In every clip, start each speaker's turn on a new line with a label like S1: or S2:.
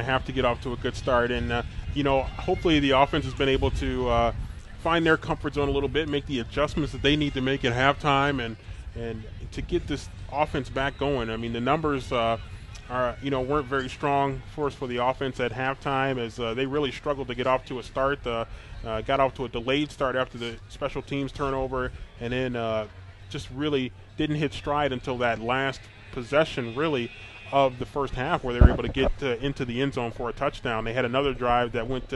S1: have to get off to a good start. And, hopefully the offense has been able to find their comfort zone a little bit, make the adjustments that they need to make at halftime, and to get this offense back going. I mean, the numbers weren't very strong for us for the offense at halftime, as they really struggled to get off to a start. Got off to a delayed start after the special teams turnover, and then just really didn't hit stride until that last possession, really, of the first half, where they were able to get into the end zone for a touchdown. They had another drive that went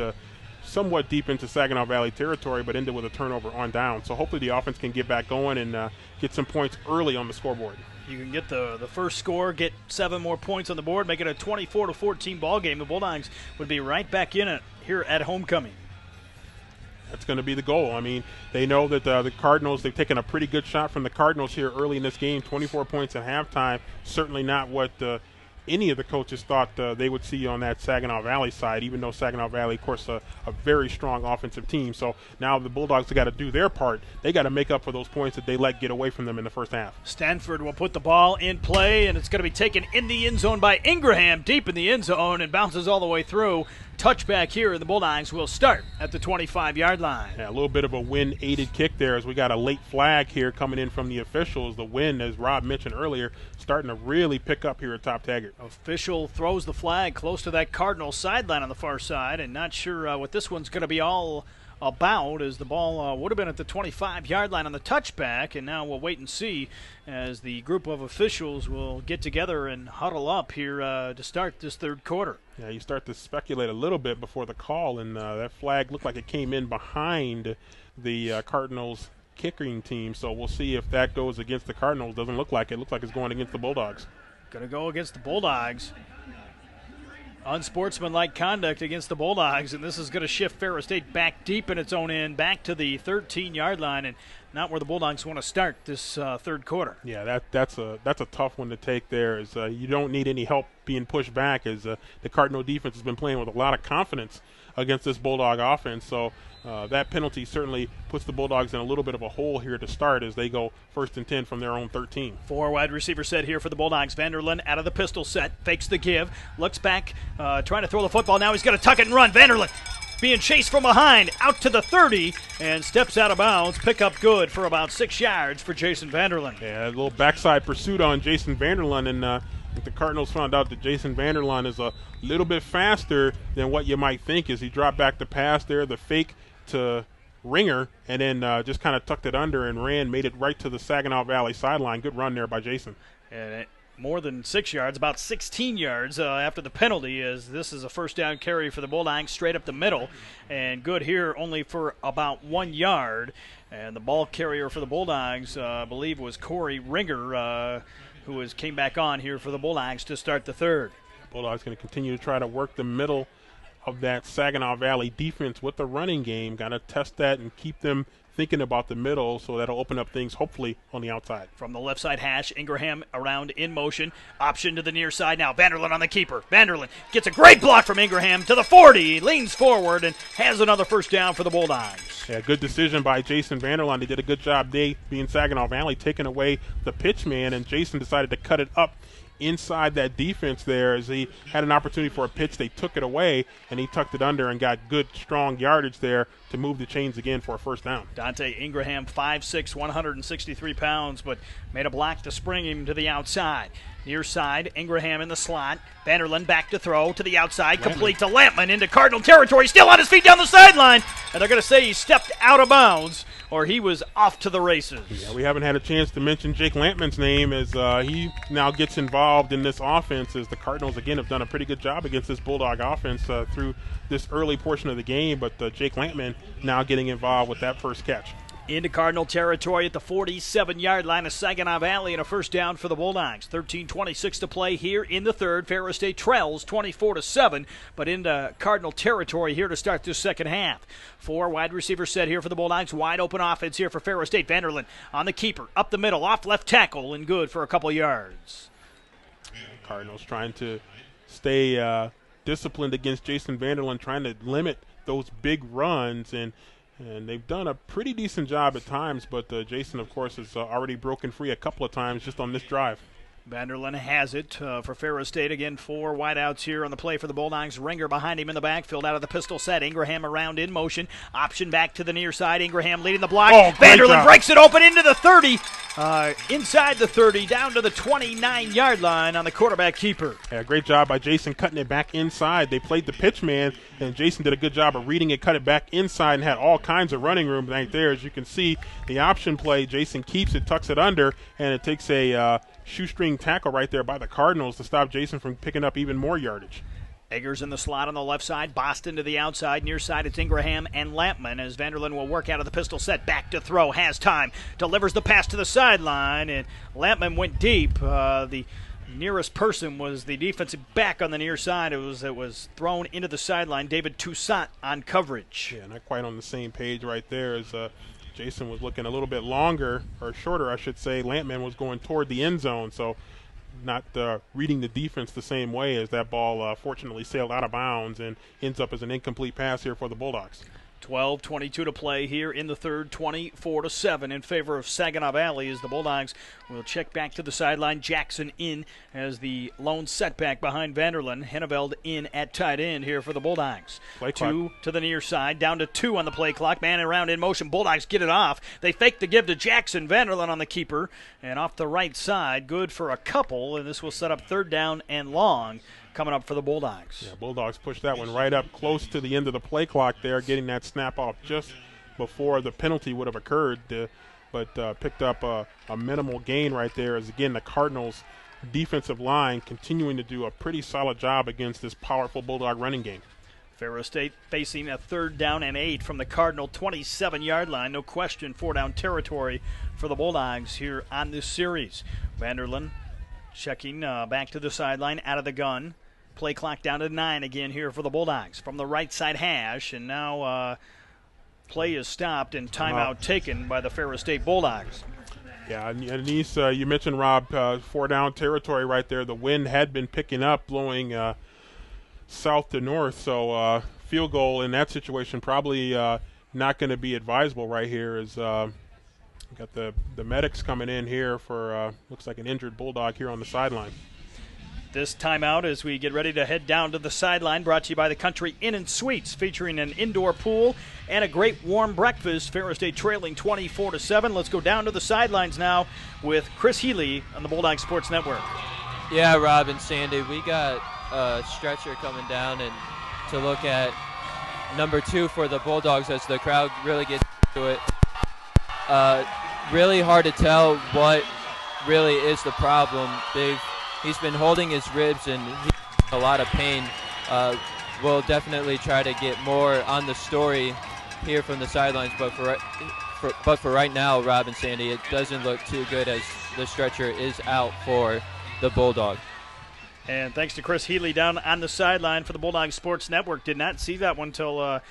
S1: somewhat deep into Saginaw Valley territory, but ended with a turnover on down. So hopefully the offense can get back going and get some points early on the scoreboard.
S2: You can get the first score, get 7 more points on the board, make it a 24-14 ball game. The Bulldogs would be right back in it here at homecoming.
S1: That's going to be the goal. I mean, they know that the Cardinals, they've taken a pretty good shot from the Cardinals here early in this game, 24 points at halftime. Certainly not what any of the coaches thought they would see on that Saginaw Valley side, even though Saginaw Valley, of course, a very strong offensive team. So now the Bulldogs have got to do their part. They got to make up for those points that they let get away from them in the first half.
S2: Stanford will put the ball in play, and it's going to be taken in the end zone by Ingraham, deep in the end zone, and bounces all the way through. Touchback here, and the Bulldogs will start at the 25-yard line.
S1: Yeah, a little bit of a wind-aided kick there, as we got a late flag here coming in from the officials. The wind, as Rob mentioned earlier, starting to really pick up here at Top Taggart.
S2: Official throws the flag close to that Cardinals sideline on the far side, and not sure what this one's going to be all about, as the ball would have been at the 25-yard line on the touchback, and now we'll wait and see as the group of officials will get together and huddle up here to start this third quarter.
S1: Yeah, you start to speculate a little bit before the call, and that flag looked like it came in behind the Cardinals kicking team, so we'll see if that goes against the Cardinals. Doesn't look like it. Looks like it's going against the Bulldogs.
S2: Going to go against the Bulldogs. Unsportsmanlike conduct against the Bulldogs, and this is going to shift Ferro State back deep in its own end, back to the 13-yard line, and not where the Bulldogs want to start this third quarter.
S1: Yeah, that's a tough one to take there. Is you don't need any help being pushed back, as the Cardinal defense has been playing with a lot of confidence against this Bulldog offense. So that penalty certainly puts the Bulldogs in a little bit of a hole here to start as they go 1st and 10 from their own 13.
S2: 4 wide receiver set here for the Bulldogs. Vanderlyn out of the pistol set, fakes the give, looks back, trying to throw the football. Now he's going to tuck it and run. Vanderlyn being chased from behind, out to the 30, and steps out of bounds. Pick up good for about 6 yards for Jason Vanderlyn.
S1: Yeah, a little backside pursuit on Jason Vanderlyn, and the Cardinals found out that Jason Vanderlyn is a little bit faster than what you might think, as he dropped back the pass there, the fake to Ringer, and then just kind of tucked it under and made it right to the Saginaw Valley sideline. Good run there by Jason.
S2: And more than 6 yards, about 16 yards after the penalty, as this is a first down carry for the Bulldogs straight up the middle, and good here only for about 1 yard. And the ball carrier for the Bulldogs, I believe, was Corey Ringer, who came back on here for the Bulldogs to start the third.
S1: Bulldogs going to continue to try to work the middle of that Saginaw Valley defense with the running game. Got to test that and keep them thinking about the middle, so that'll open up things hopefully on the outside.
S2: From the left side hash, Ingraham around in motion. Option to the near side now. Vanderlyn on the keeper. Vanderlyn gets a great block from Ingraham to the 40. Leans forward and has another first down for the Bulldogs.
S1: Yeah, good decision by Jason Vanderlyn. They did a good job, being Saginaw Valley, taking away the pitch man, and Jason decided to cut it up inside that defense there as he had an opportunity for a pitch. They took it away, and he tucked it under and got good, strong yardage there to move the chains again for a first down.
S2: Dante Ingraham, 5'6", 163 pounds, but made a block to spring him to the outside. Near side, Ingraham in the slot. Vanderlyn back to throw to the outside, complete to Lampman into Cardinal territory, still on his feet down the sideline, and they're going to say he stepped out of bounds, or he was off to the races.
S1: Yeah, we haven't had a chance to mention Jake Lampman's name, as he now gets involved in this offense, as the Cardinals, again, have done a pretty good job against this Bulldog offense through this early portion of the game, but Jake Lampman now getting involved with that first catch.
S2: Into Cardinal territory at the 47-yard line of Saginaw Valley, and a first down for the Bulldogs. 13:26 to play here in the third. Ferro State trails 24-7, but into Cardinal territory here to start this second half. 4 wide receiver set here for the Bulldogs. Wide open offense here for Ferro State. Vanderlyn on the keeper, up the middle, off left tackle, and good for a couple yards.
S1: Cardinals trying to stay disciplined against Jason Vanderlyn, trying to limit those big runs, and they've done a pretty decent job at times, but Jason, of course, has already broken free a couple of times just on this drive.
S2: Vanderlyn has it for Ferris State. Again, 4 wideouts here on the play for the Bulldogs. Ringer behind him in the backfield out of the pistol set. Ingraham around in motion. Option back to the near side. Ingraham leading the block.
S1: Oh,
S2: Vanderlyn breaks it open into the 30. Inside the 30, down to the 29-yard line on the quarterback keeper.
S1: Yeah, great job by Jason cutting it back inside. They played the pitch man, and Jason did a good job of reading it, cut it back inside, and had all kinds of running room right there. As you can see, the option play, Jason keeps it, tucks it under, and it takes a shoestring tackle right there by the Cardinals to stop Jason from picking up even more yardage.
S2: Eggers in the slot on the left side. Boston to the outside. Near side, it's Ingraham and Lampman as Vanderlyn will work out of the pistol set. Back to throw. Has time. Delivers the pass to the sideline, and Lampman went deep. The nearest person was the defensive back on the near side. It was thrown into the sideline. David Toussaint on coverage.
S1: Yeah, not quite on the same page right there as Jason was looking a little bit longer, or shorter, I should say. Lampman was going toward the end zone, so not reading the defense the same way as that ball fortunately sailed out of bounds and ends up as an incomplete pass here for the Bulldogs.
S2: 12:22 to play here in the third, 24-7 in favor of Saginaw Valley as the Bulldogs will check back to the sideline. Jackson in as the lone setback behind Vanderlyn. Henneveld in at tight end here for the Bulldogs.
S1: Play clock.
S2: 2 to the near side, down to 2 on the play clock. Man around in motion. Bulldogs get it off. They fake the give to Jackson. Vanderlyn on the keeper and off the right side. Good for a couple, and this will set up third down and long coming up for the Bulldogs.
S1: Yeah, Bulldogs pushed that one right up close to the end of the play clock there, getting that snap off just before the penalty would have occurred, but picked up a minimal gain right there as, again, the Cardinals' defensive line continuing to do a pretty solid job against this powerful Bulldog running game.
S2: Ferris State facing a 3rd down and 8 from the Cardinal 27-yard line. No question, 4-down territory for the Bulldogs here on this series. Vanderlyn checking back to the sideline, out of the gun. Play clock down to 9 again here for the Bulldogs. From the right side hash, and now play is stopped and timeout taken by the Ferris State Bulldogs.
S1: Yeah, and these, you mentioned, Rob, 4-down territory right there. The wind had been picking up, blowing south to north, so field goal in that situation probably not going to be advisable right here as got the medics coming in here for looks like an injured Bulldog here on the sideline.
S2: This timeout as we get ready to head down to the sideline, brought to you by the Country Inn and Suites, featuring an indoor pool and a great warm breakfast. Ferris State trailing 24-7. Let's go down to the sidelines now with Chris Healy on the Bulldog Sports Network.
S3: Yeah, Rob and Sandy, we got a stretcher coming down and to look at number 2 for the Bulldogs as the crowd really gets into it. Really hard to tell what really is the problem. He's been holding his ribs and he's in a lot of pain. We'll definitely try to get more on the story here from the sidelines, but for right now, Rob and Sandy, it doesn't look too good as the stretcher is out for the Bulldog.
S2: And thanks to Chris Healy down on the sideline for the Bulldog Sports Network. Did not see that one until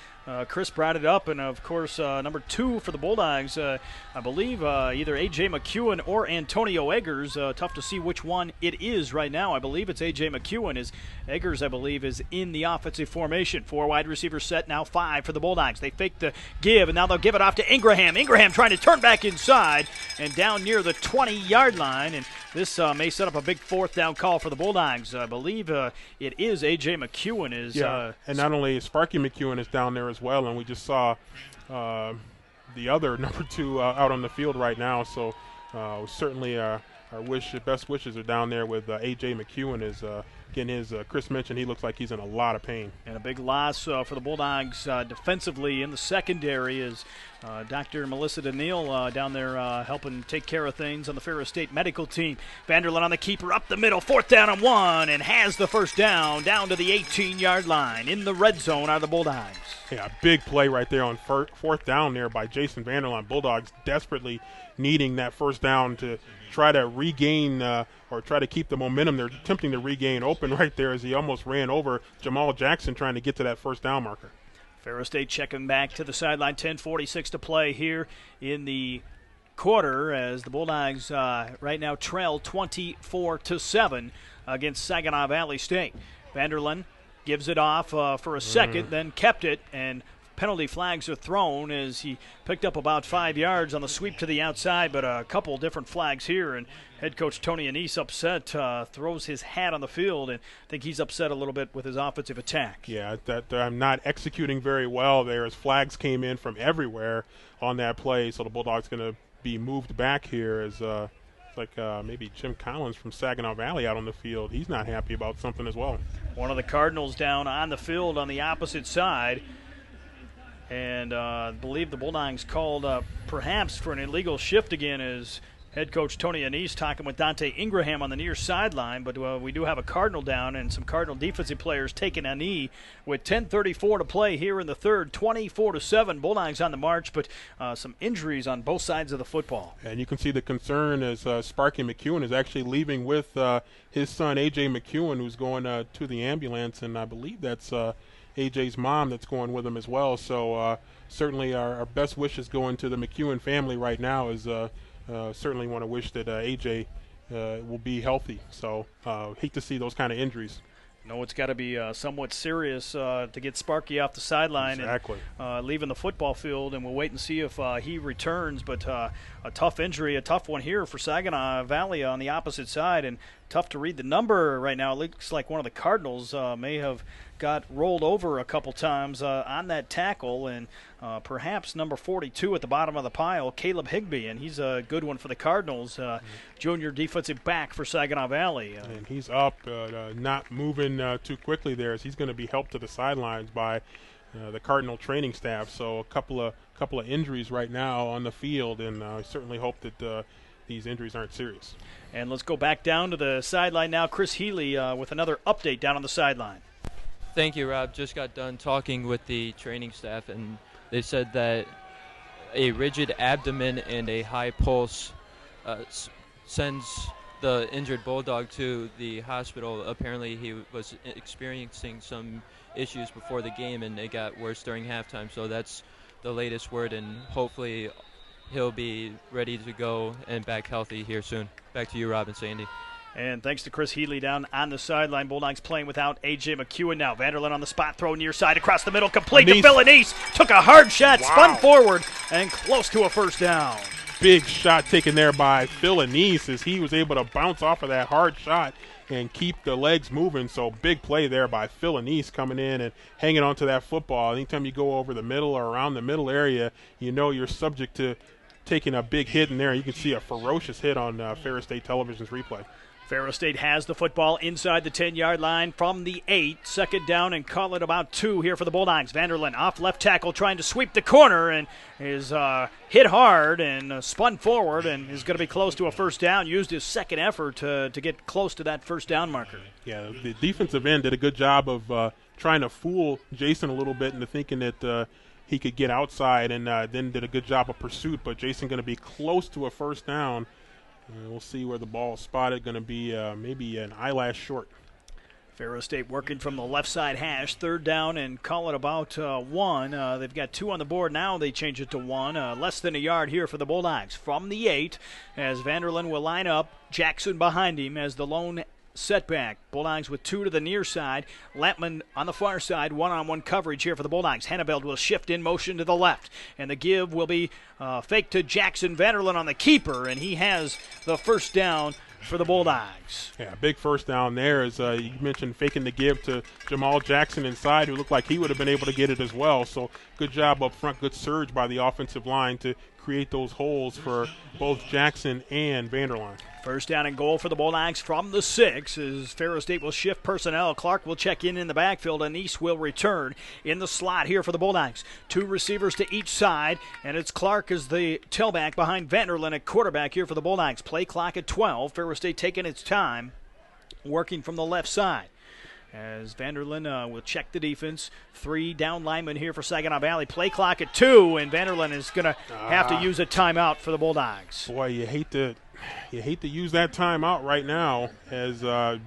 S2: Chris brought it up. And, of course, number 2 for the Bulldogs, I believe either A.J. McEwen or Antonio Eggers. Tough to see which one it is right now. I believe it's A.J. McEwen. Eggers, I believe, is in the offensive formation. 4 wide receivers set, now 5 for the Bulldogs. They fake the give, and now they'll give it off to Ingraham. Ingraham trying to turn back inside and down near the 20-yard line. And this may set up a big 4th down call for the Bulldogs. I believe it is A.J. McEwen.
S1: And not only Sparky McEwen is down there as well, and we just saw the other number 2 out on the field right now. So certainly our best wishes are down there with A.J. McEwen. Is again, his Chris mentioned, he looks like he's in a lot of pain.
S2: And a big loss for the Bulldogs defensively in the secondary is Dr. Melissa DeNeal down there helping take care of things on the Ferris State medical team. Vanderlyn on the keeper, up the middle, 4th down and 1, and has the first down to the 18-yard line. In the red zone are the Bulldogs.
S1: Yeah, big play right there on 4th down there by Jason Vanderlyn. Bulldogs desperately needing that first down to try to regain or try to keep the momentum they're attempting to regain. Open right there as he almost ran over Jamal Jackson trying to get to that first down marker.
S2: Ferris State checking back to the sideline. 10:46 to play here in the quarter as the Bulldogs right now trail 24-7 against Saginaw Valley State. Vanderlyn gives it off for a second, then kept it and penalty flags are thrown as he picked up about 5 yards on the sweep to the outside, but a couple different flags here. And head coach Tony Anise upset, throws his hat on the field, and I think he's upset a little bit with his offensive attack.
S1: Yeah, that I'm not executing very well there as flags came in from everywhere on that play. So the Bulldogs going to be moved back here as it's like maybe Jim Collins from Saginaw Valley out on the field. He's not happy about something as well.
S2: One of the Cardinals down on the field on the opposite side. And I believe the Bulldogs called perhaps for an illegal shift again as head coach Tony Anise talking with Dante Ingraham on the near sideline. But we do have a Cardinal down and some Cardinal defensive players taking a knee with 10:34 to play here in the third, 24-7. Bulldogs on the march, but some injuries on both sides of the football.
S1: And you can see the concern as Sparky McEwen is actually leaving with his son, A.J. McEwen, who's going to the ambulance. And I believe that's A.J.'s mom that's going with him as well. So certainly our best wishes going to the McEwen family right now is certainly want to wish that A.J. Will be healthy. So hate to see those kind of injuries.
S2: No, it's got to be somewhat serious to get Sparky off the sideline and leaving the football field, and we'll wait and see if he returns. But a tough injury, a tough one here for Saginaw Valley on the opposite side, and tough to read the number right now. It looks like one of the Cardinals may have got rolled over a couple times on that tackle, and perhaps number 42 at the bottom of the pile, Caleb Higbee, and he's a good one for the Cardinals, junior defensive back for Saginaw Valley.
S1: And he's up, not moving too quickly there, as he's going to be helped to the sidelines by the Cardinal training staff. So a couple of injuries right now on the field, and I certainly hope that these injuries aren't serious.
S2: And let's go back down to the sideline now. Chris Healy with another update down on the sideline.
S3: Thank you, Rob. Just got done talking with the training staff, and they said that a rigid abdomen and a high pulse sends the injured Bulldog to the hospital. Apparently he was experiencing some issues before the game, and it got worse during halftime. So that's the latest word, and hopefully he'll be ready to go and back healthy here soon. Back to you, Rob and Sandy.
S2: And thanks to Chris Healy down on the sideline. Bulldogs playing without A.J. McEwen now. Vanderlyn on the spot, throw near side across the middle, complete to Phil Anise. Took a hard shot, spun forward, and close to a first down.
S1: Big shot taken there by Phil Anise as he was able to bounce off of that hard shot and keep the legs moving. So big play there by Phil Anise coming in and hanging on to that football. Anytime you go over the middle or around the middle area, you know you're subject to taking a big hit in there. You can see a ferocious hit on Ferris State Television's replay.
S2: Ferris State has the football inside the 10-yard line from the 8. Second down and call it about 2 here for the Bulldogs. Vanderlyn off left tackle trying to sweep the corner and is hit hard and spun forward and is going to be close to a first down. Used his second effort to get close to that first down marker.
S1: Yeah, the defensive end did a good job of trying to fool Jason a little bit into thinking that he could get outside, and then did a good job of pursuit. But Jason going to be close to a first down. We'll see where the ball is spotted. Going to be maybe an eyelash short.
S2: Ferris State working from the left side hash. Third down and call it about 1. They've got 2 on the board now. They change it to 1. Less than a yard here for the Bulldogs. From the 8 as Vanderlyn will line up. Jackson behind him as the lone setback. Bulldogs with 2 to the near side. Lampman on the far side. One-on-one coverage here for the Bulldogs. Hannibald will shift in motion to the left. And the give will be fake to Jackson. Vanderlyn on the keeper. And he has the first down for the Bulldogs.
S1: Yeah, big first down there. As you mentioned, faking the give to Jamal Jackson inside, who looked like he would have been able to get it as well. So good job up front. Good surge by the offensive line to create those holes for both Jackson and Vanderlyn.
S2: First down and goal for the Bulldogs from the 6 as Ferris State will shift personnel. Clark will check in the backfield. Anise will return in the slot here for the Bulldogs. 2 receivers to each side, and it's Clark as the tailback behind Vanderlyn at quarterback here for the Bulldogs. Play clock at 12. Ferris State taking its time, working from the left side. As Vanderlyn will check the defense. 3 down linemen here for Saginaw Valley. Play clock at 2, and Vanderlyn is going to have to use a timeout for the Bulldogs.
S1: Boy, you hate to use that timeout right now, as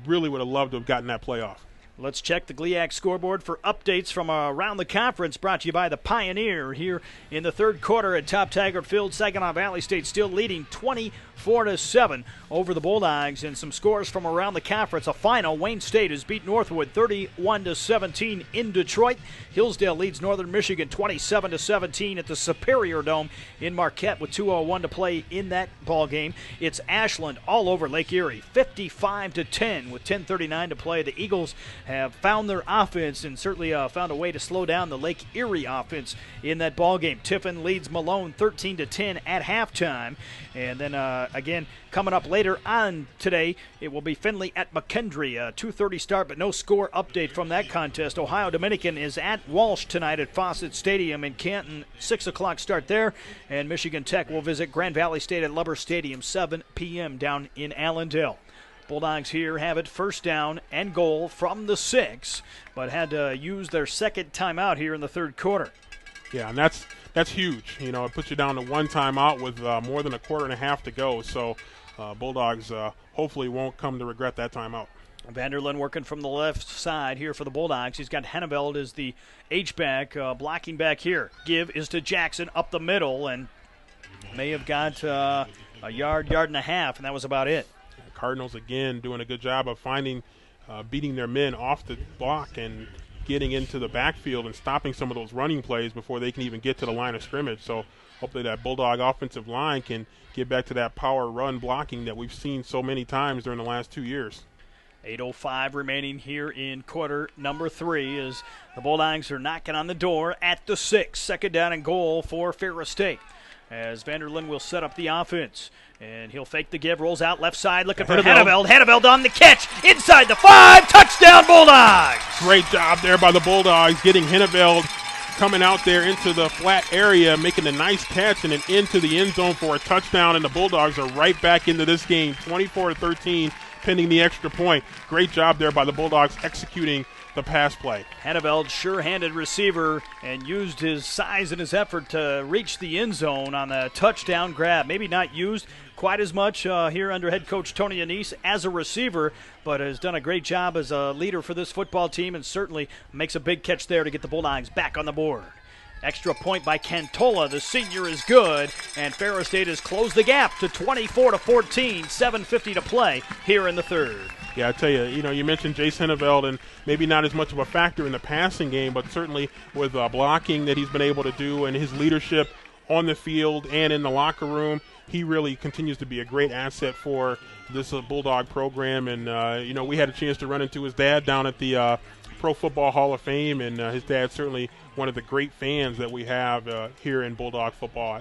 S1: really would have loved to have gotten that play off.
S2: Let's check the GLIAC scoreboard for updates from around the conference, brought to you by the Pioneer here in the third quarter at Top Taggart Field. Saginaw Valley State still leading 24-7 over the Bulldogs. And some scores from around the conference. A final, Wayne State has beat Northwood 31-17 in Detroit. Hillsdale leads Northern Michigan 27-17 at the Superior Dome in Marquette with 2:01 to play in that ball game. It's Ashland all over Lake Erie, 55-10 with 10:39 to play. The Eagles have found their offense and certainly found a way to slow down the Lake Erie offense in that ball game. Tiffin leads Malone 13-10 at halftime. And then again, coming up later on today, it will be Findlay at McKendree. 2:30 start, but no score update from that contest. Ohio Dominican is at Walsh tonight at Fawcett Stadium in Canton. 6 o'clock start there. And Michigan Tech will visit Grand Valley State at Lubber Stadium, 7 p.m. down in Allendale. Bulldogs here have it first down and goal from the 6, but had to use their second timeout here in the third quarter.
S1: Yeah, and that's huge. You know, it puts you down to one timeout with more than a quarter and a half to go. So Bulldogs hopefully won't come to regret that timeout.
S2: Vanderlyn working from the left side here for the Bulldogs. He's got Henneveld as the H-back, blocking back here. Give is to Jackson up the middle, and may have got a yard and a half, and that was about it.
S1: Cardinals again doing a good job of beating their men off the block and getting into the backfield and stopping some of those running plays before they can even get to the line of scrimmage. So hopefully that Bulldog offensive line can get back to that power run blocking that we've seen so many times during the last 2 years.
S2: 8:05 remaining here in quarter number 3 as the Bulldogs are knocking on the door at the 6. Second down and goal for Ferris State as Vanderlyn will set up the offense. And he'll fake the give, rolls out left side, looking for Henneveld. Henneveld on the catch, inside the 5, touchdown Bulldogs!
S1: Great job there by the Bulldogs, getting Henneveld coming out there into the flat area, making a nice catch, and then into the end zone for a touchdown. And the Bulldogs are right back into this game, 24-13, pending the extra point. Great job there by the Bulldogs executing the pass play.
S2: Henneveld, sure-handed receiver, and used his size and his effort to reach the end zone on a touchdown grab. Maybe not used quite as much here under head coach Tony Anise as a receiver, but has done a great job as a leader for this football team and certainly makes a big catch there to get the Bulldogs back on the board. Extra point by Cantola. The senior is good, and Ferris State has closed the gap to 24-14, 7:50 to play here in the third.
S1: Yeah, I tell you, you mentioned Jace Henneveld, and maybe not as much of a factor in the passing game, but certainly with blocking that he's been able to do and his leadership on the field and in the locker room, he really continues to be a great asset for this Bulldog program. And, we had a chance to run into his dad down at the Pro Football Hall of Fame, and his dad's certainly one of the great fans that we have here in Bulldog football.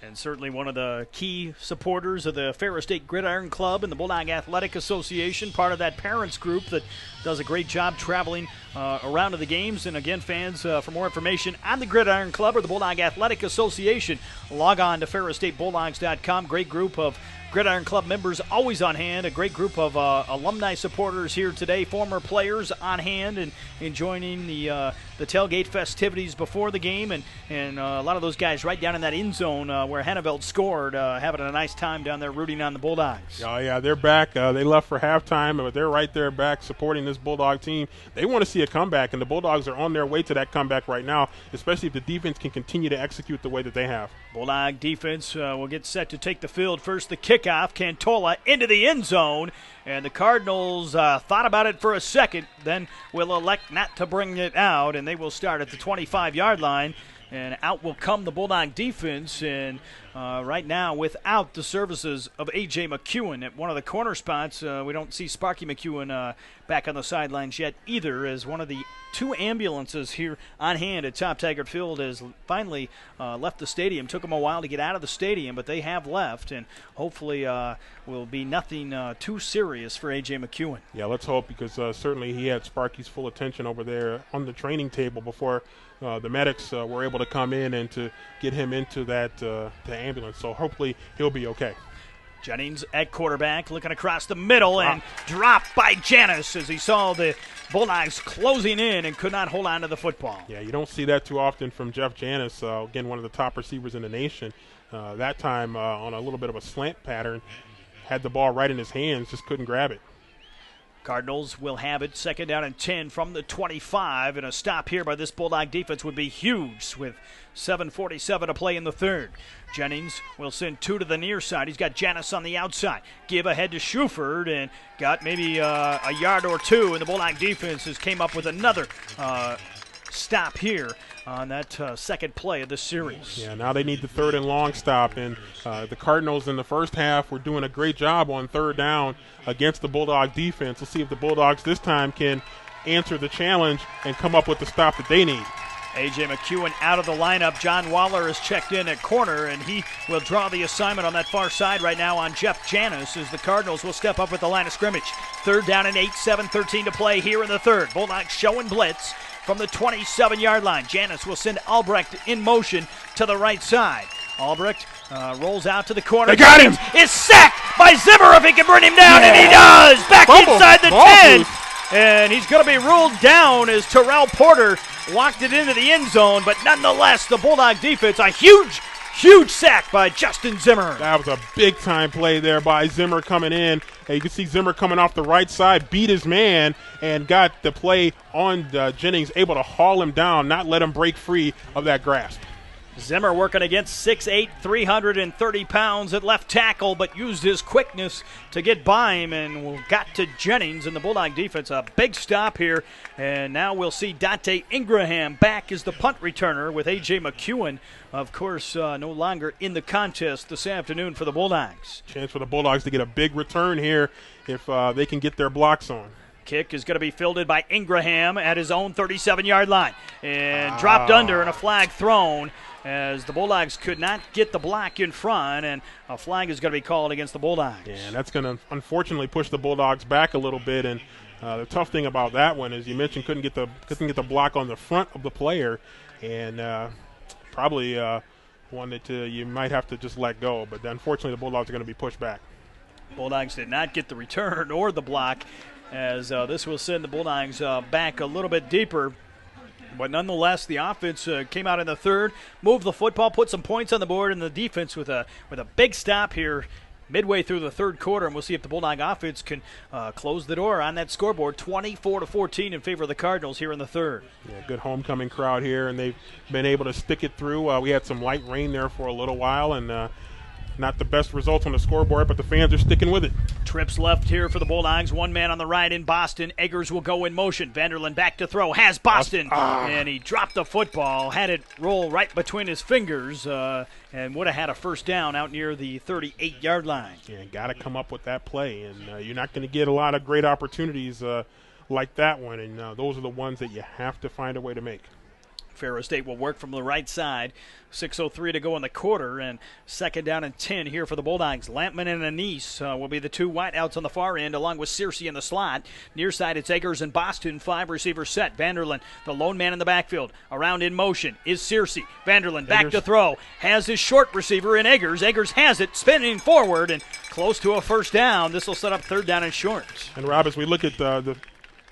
S2: And certainly one of the key supporters of the Ferris State Gridiron Club and the Bulldog Athletic Association, part of that parents group that does a great job traveling around to the games. And again, fans, for more information on the Gridiron Club or the Bulldog Athletic Association, log on to ferrisstatebulldogs.com. Great group of Gridiron Club members always on hand. A great group of alumni supporters here today, former players on hand and joining the tailgate festivities before the game. And a lot of those guys right down in that end zone where Henneveld scored, having a nice time down there rooting on the Bulldogs.
S1: Oh, yeah, they're back. They left for halftime, but they're right there back supporting this Bulldog team. They want to see a comeback, and the Bulldogs are on their way to that comeback right now, especially if the defense can continue to execute the way that they have.
S2: Bulldog defense will get set to take the field. First, the kickoff, Cantola into the end zone, and the Cardinals thought about it for a second, then will elect not to bring it out, and they will start at the 25-yard line, and out will come the Bulldog defense, and right now without the services of A.J. McEwen at one of the corner spots. We don't see Sparky McEwen back on the sidelines yet either, as one of the 2 ambulances here on hand at Top Taggart Field has finally left the stadium. Took them a while to get out of the stadium, but they have left, and hopefully will be nothing too serious for A.J. McEwen.
S1: Yeah, let's hope, because certainly he had Sparky's full attention over there on the training table before the medics were able to come in and to get him into that the ambulance. So hopefully he'll be okay.
S2: Jennings at quarterback, looking across the middle, and dropped by Janis as he saw the Bulldogs closing in and could not hold on to the football.
S1: Yeah, you don't see that too often from Jeff Janis, again, one of the top receivers in the nation. That time on a little bit of a slant pattern, had the ball right in his hands, just couldn't grab it.
S2: Cardinals will have it 2nd down and 10 from the 25, and a stop here by this Bulldog defense would be huge with 7:47 to play in the third. Jennings will send 2 to the near side. He's got Janis on the outside. Give ahead to Shuford and got maybe a yard or 2, and the Bulldog defense has came up with another stop here on that second play of the series.
S1: Yeah, now they need the 3rd and long stop, and the Cardinals in the first half were doing a great job on 3rd down against the Bulldog defense. Let's see if the Bulldogs this time can answer the challenge and come up with the stop that they need.
S2: A.J. McEwen out of the lineup. John Waller is checked in at corner, and he will draw the assignment on that far side right now on Jeff Janis as the Cardinals will step up with the line of scrimmage. 3rd down and 8, 7:13 to play here in the third. Bulldogs showing blitz from the 27-yard line. Janis will send Albrecht in motion to the right side. Albrecht rolls out to the corner.
S1: They got him!
S2: Is sacked by Zimmer if he can bring him down, and he does! Back inside the 10! And he's going to be ruled down as Terrell Porter walked it into the end zone, but nonetheless, the Bulldog defense, a huge sack by Justin Zimmer.
S1: That was a big-time play there by Zimmer coming in. And you can see Zimmer coming off the right side, beat his man, and got the play on Jennings, able to haul him down, not let him break free of that grasp.
S2: Zimmer working against 6'8", 330 pounds at left tackle, but used his quickness to get by him and got to Jennings and the Bulldog defense. A big stop here, and now we'll see Dante Ingraham back as the punt returner with A.J. McEwen, of course, no longer in the contest this afternoon for the Bulldogs.
S1: Chance for the Bulldogs to get a big return here if they can get their blocks on.
S2: Kick is going to be fielded by Ingraham at his own 37-yard line and dropped under and a flag thrown as the Bulldogs could not get the block in front, and a flag is going to be called against the Bulldogs.
S1: Yeah, and that's going to unfortunately push the Bulldogs back a little bit, and the tough thing about that one, as you mentioned, couldn't get the block on the front of the player, and probably one that you might have to just let go. But unfortunately, the Bulldogs are going to be pushed back.
S2: Bulldogs did not get the return or the block, as this will send the Bulldogs back a little bit deeper. But nonetheless, the offense came out in the third, moved the football, put some points on the board, and the defense with a big stop here midway through the third quarter. And we'll see if the Bulldog offense can close the door on that scoreboard, 24-14 in favor of the Cardinals here in the third.
S1: Yeah, good homecoming crowd here, and they've been able to stick it through. We had some light rain there for a little while, and not the best results on the scoreboard, but the fans are sticking with it.
S2: Trips left here for the Bulldogs. One man on the right in Boston. Eggers will go in motion. Vanderland back to throw. Has Boston. And he dropped the football. Had it roll right between his fingers and would have had a first down out near the 38-yard line.
S1: Yeah, got to come up with that play. And you're not going to get a lot of great opportunities like that one. And those are the ones that you have to find a way to make.
S2: Ferro State will work from the right side. 6:03 to go in the quarter, and 2nd down and 10 here for the Bulldogs. Lampman and Anise will be the 2 wideouts on the far end, along with Searcy in the slot. Near side, it's Eggers and Boston, 5-receiver set. Vanderland, the lone man in the backfield. Around in motion is Searcy. Vanderland back to throw. Has his short receiver in Eggers. Eggers has it, spinning forward, and close to a first down. This will set up 3rd down and short.
S1: And, Rob, as we look at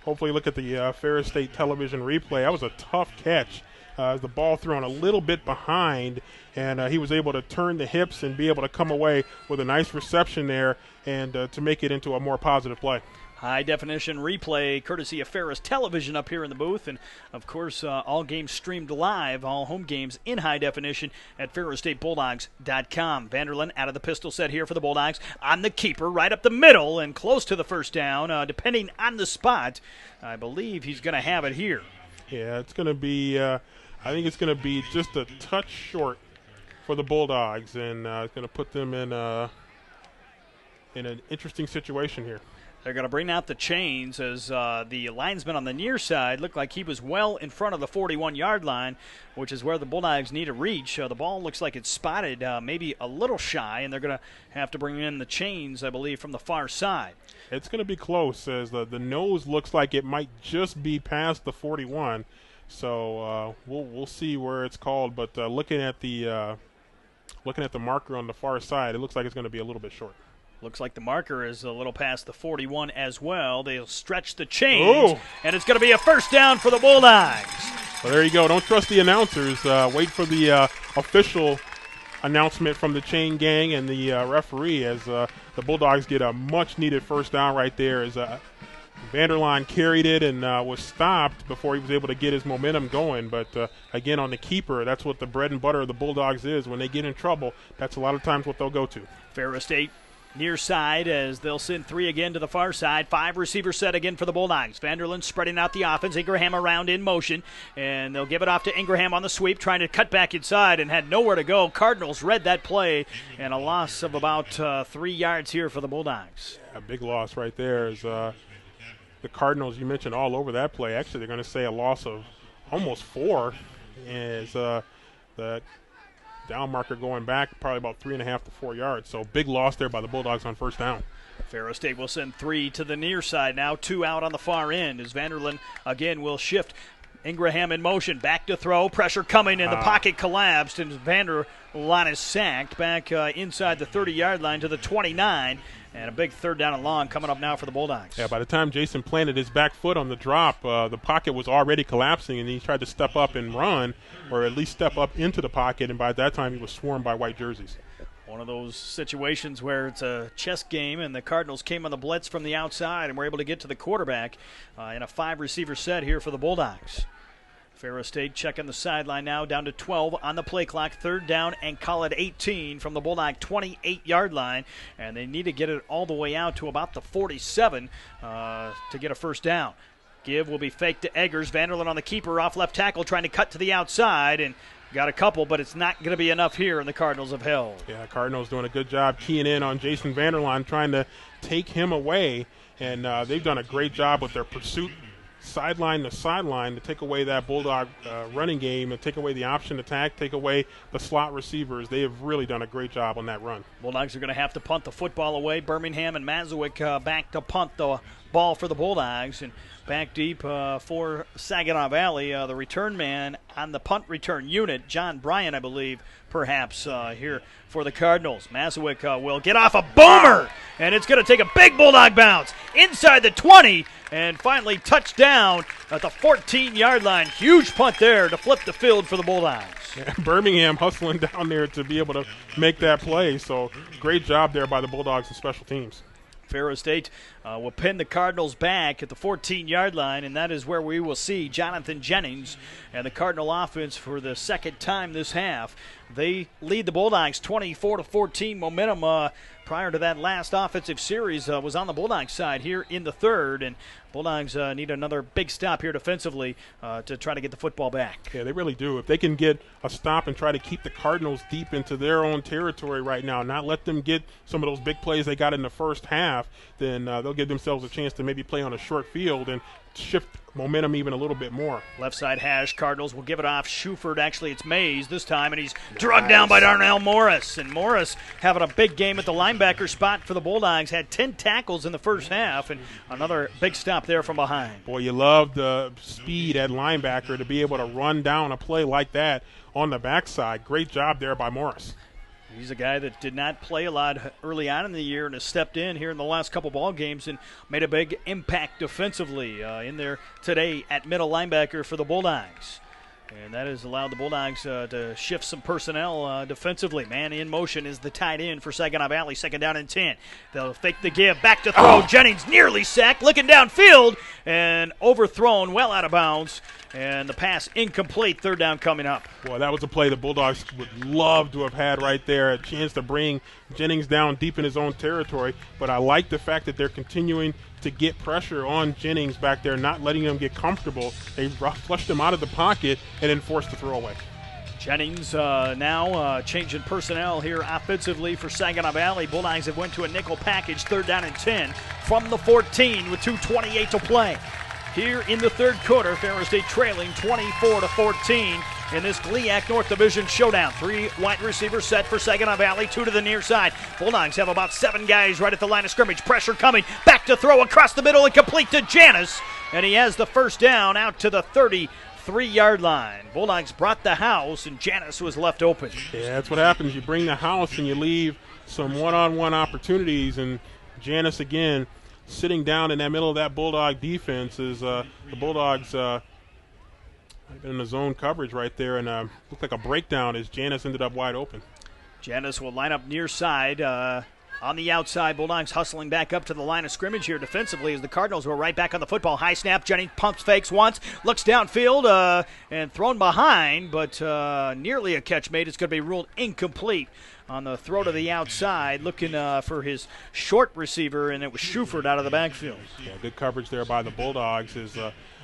S1: hopefully look at the Ferro State television replay, that was a tough catch. The ball thrown a little bit behind, and he was able to turn the hips and be able to come away with a nice reception there and to make it into a more positive play.
S2: High-definition replay courtesy of Ferris Television up here in the booth. And, of course, all games streamed live, all home games in high definition at FerroStateBulldogs.com. Vanderland out of the pistol set here for the Bulldogs. On the keeper, right up the middle and close to the first down. Depending on the spot, I believe he's going to have it here.
S1: Yeah, it's going to be I think it's going to be just a touch short for the Bulldogs, and it's going to put them in an interesting situation here.
S2: They're going to bring out the chains as the linesman on the near side looked like he was well in front of the 41-yard line, which is where the Bulldogs need to reach. The ball looks like it's spotted maybe a little shy, and they're going to have to bring in the chains, I believe, from the far side.
S1: It's going to be close as the nose looks like it might just be past the 41. So we'll see where it's called, but looking at the marker on the far side, it looks like it's going to be a little bit short.
S2: Looks like the marker is a little past the 41 as well. They'll stretch the chains, and it's going to be a first down for the Bulldogs.
S1: Well, there you go. Don't trust the announcers. Wait for the official announcement from the chain gang and the referee as the Bulldogs get a much-needed first down right there as Vanderline carried it and was stopped before he was able to get his momentum going. But, again, on the keeper, that's what the bread and butter of the Bulldogs is. When they get in trouble, that's a lot of times what they'll go to.
S2: Ferris State near side as they'll send 3 again to the far side. 5 receiver set again for the Bulldogs. Vanderland spreading out the offense. Ingraham around in motion, and they'll give it off to Ingraham on the sweep, trying to cut back inside and had nowhere to go. Cardinals read that play, and a loss of about 3 yards here for the Bulldogs.
S1: A big loss right there is the Cardinals, you mentioned all over that play. Actually, they're going to say a loss of almost 4 as the down marker going back probably about 3.5 to 4 yards. So big loss there by the Bulldogs on first down.
S2: Ferris State will send 3 to the near side now, 2 out on the far end as Vanderland again will shift. Ingraham in motion, back to throw, pressure coming, and the pocket collapsed, and Vanderline is sacked back inside the 30-yard line to the 29, and a big third down and long coming up now for the Bulldogs.
S1: Yeah, by the time Jason planted his back foot on the drop, the pocket was already collapsing, and he tried to step up and run, or at least step up into the pocket, and by that time he was swarmed by white jerseys.
S2: One of those situations where it's a chess game and the Cardinals came on the blitz from the outside and were able to get to the quarterback in a 5-receiver set here for the Bulldogs. Ferris State checking the sideline now, down to 12 on the play clock. Third down and call it 18 from the Bulldog 28-yard line, and they need to get it all the way out to about the 47 to get a first down. Give will be faked to Eggers. Vanderland on the keeper, off left tackle, trying to cut to the outside, and got a couple, but it's not going to be enough here, and the Cardinals have held.
S1: Yeah, Cardinals doing a good job keying in on Jason Vanderline, trying to take him away, and they've done a great job with their pursuit sideline to sideline to take away that Bulldog running game and take away the option attack, take away the slot receivers. They have really done a great job on that run.
S2: Bulldogs are going to have to punt the football away. Birmingham and Mazowick back to punt the ball for the Bulldogs, and back deep for Saginaw Valley. The return man on the punt return unit, John Bryan, I believe, perhaps here for the Cardinals. Mazowick will get off a boomer, and it's going to take a big Bulldog bounce inside the 20, and finally touchdown at the 14-yard line. Huge punt there to flip the field for the Bulldogs.
S1: Yeah, Birmingham hustling down there to be able to make that play, so great job there by the Bulldogs and special teams.
S2: Ferris State will pin the Cardinals back at the 14-yard line, and that is where we will see Jonathan Jennings and the Cardinal offense for the second time this half. They lead the Bulldogs 24-14. Momentum prior to that last offensive series was on the Bulldogs side here in the third, and Bulldogs need another big stop here defensively to try to get the football back.
S1: Yeah, they really do. If they can get a stop and try to keep the Cardinals deep into their own territory right now, not let them get some of those big plays they got in the first half, then they'll give themselves a chance to maybe play on a short field and shift momentum even a little bit more.
S2: Left side hash, Cardinals will give it off. Shuford, actually it's Mays this time, and he's drugged down by Darnell Morris. And Morris having a big game at the linebacker spot for the Bulldogs, had 10 tackles in the first half, and another big stop there from behind.
S1: Boy, you love the speed at linebacker to be able to run down a play like that on the backside. Great job there by Morris.
S2: He's a guy that did not play a lot early on in the year and has stepped in here in the last couple ball games and made a big impact defensively in there today at middle linebacker for the Bulldogs. And that has allowed the Bulldogs to shift some personnel defensively. Man in motion is the tight end for Saginaw Valley, second down and 10. They'll fake the give, back to throw. Jennings nearly sacked, looking downfield, and overthrown well out of bounds. And the pass incomplete, third down coming up.
S1: Boy, that was a play the Bulldogs would love to have had right there, a chance to bring Jennings down deep in his own territory. But I like the fact that they're continuing to get pressure on Jennings back there, not letting him get comfortable. They flushed him out of the pocket and then forced the throwaway.
S2: Jennings now changing personnel here offensively for Saginaw Valley. Bulldogs have went to a nickel package, third down and 10 from the 14 with 2:28 to play. Here in the third quarter, Ferris State trailing 24-14 in this GLIAC North Division showdown. 3 wide receivers set for Saginaw Valley, 2 to the near side. Bulldogs have about 7 guys right at the line of scrimmage. Pressure coming, back to throw across the middle and complete to Janis. And he has the first down out to the 33-yard line. Bulldogs brought the house, and Janis was left open.
S1: Yeah, that's what happens. You bring the house and you leave some one-on-one opportunities, and Janis again sitting down in that middle of that Bulldog defense is the Bulldogs in the zone coverage right there, and looked like a breakdown as Janis ended up wide open.
S2: Janis will line up near side. On the outside, Bulldogs hustling back up to the line of scrimmage here defensively as the Cardinals were right back on the football. High snap, Jennings pumps fakes once, looks downfield and thrown behind, but nearly a catch made. It's going to be ruled incomplete on the throw to the outside, looking for his short receiver, and it was Schufert out of the backfield.
S1: Yeah, good coverage there by the Bulldogs. Is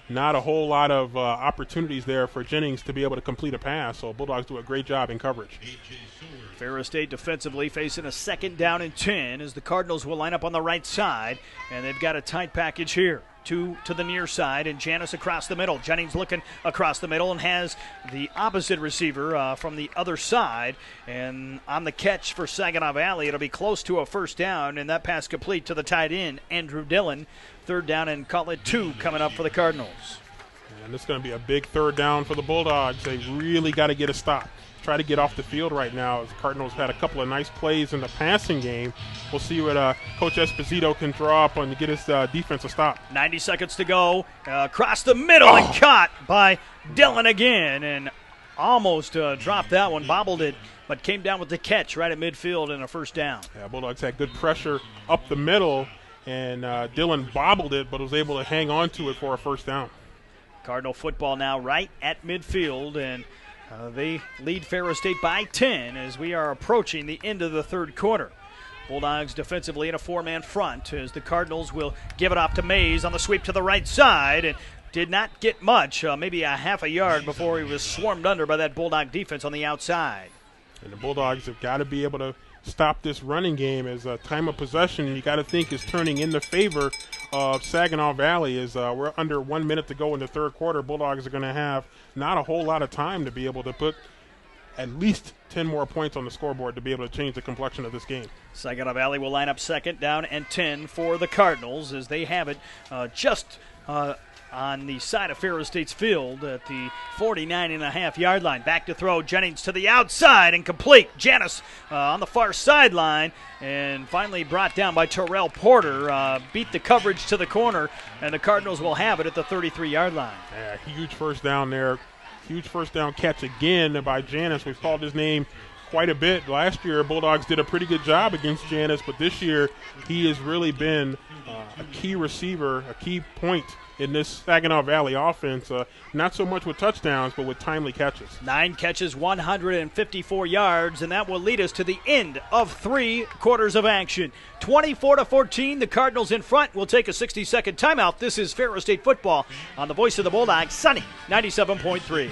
S1: not a whole lot of opportunities there for Jennings to be able to complete a pass, so Bulldogs do a great job in coverage.
S2: Ferris State defensively facing a 2nd down and 10 as the Cardinals will line up on the right side, and they've got a tight package here. 2 to the near side, and Janis across the middle. Jennings looking across the middle and has the opposite receiver from the other side. And on the catch for Saginaw Valley, it'll be close to a 1st down, and that pass complete to the tight end, Andrew Dillon. 3rd down and call it 2 coming up for the Cardinals.
S1: And this is going to be a big 3rd down for the Bulldogs. They really got to get a stop. Try to get off the field right now. The Cardinals had a couple of nice plays in the passing game. We'll see what Coach Esposito can draw up on to get his defense a stop.
S2: 90 seconds to go. Across the middle and caught by Dillon again, and almost dropped that one, bobbled it, but came down with the catch right at midfield and a 1st down.
S1: Yeah, Bulldogs had good pressure up the middle, and Dillon bobbled it, but was able to hang on to it for a 1st down.
S2: Cardinal football now right at midfield, and they lead Ferris State by 10 as we are approaching the end of the 3rd quarter. Bulldogs defensively in a 4-man front as the Cardinals will give it off to Mays on the sweep to the right side, and did not get much, maybe a half a yard before he was swarmed under by that Bulldog defense on the outside.
S1: And the Bulldogs have got to be able to stop this running game as time of possession, you got to think, is turning in the favor of Saginaw Valley as we're under 1 minute to go in the 3rd quarter. Bulldogs are going to have not a whole lot of time to be able to put at least 10 more points on the scoreboard to be able to change the complexion of this game.
S2: Saginaw Valley will line up 2nd down and 10 for the Cardinals as they have it just on the side of Ferris State's field at the 49.5-yard line. Back to throw, Jennings to the outside and complete. Janis on the far sideline and finally brought down by Terrell Porter. Beat the coverage to the corner, and the Cardinals will have it at the 33-yard line.
S1: Yeah, huge 1st down there. Huge 1st down catch again by Janis. We've called his name quite a bit. Last year, Bulldogs did a pretty good job against Janis, but this year he has really been a key receiver, a key point in this Saginaw Valley offense, not so much with touchdowns, but with timely catches.
S2: 9 catches, 154 yards, and that will lead us to the end of 3 quarters of action. 24-14, the Cardinals in front. We'll take a 60-second timeout. This is Ferris State football on the voice of the Bulldogs, Sunny 97.3.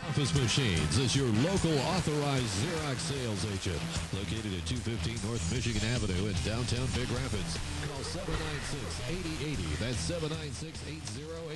S4: Office Machines is your local authorized Xerox sales agent. Located at 215 North Michigan Avenue in downtown Big Rapids. Call 796-8080. That's 796-8080.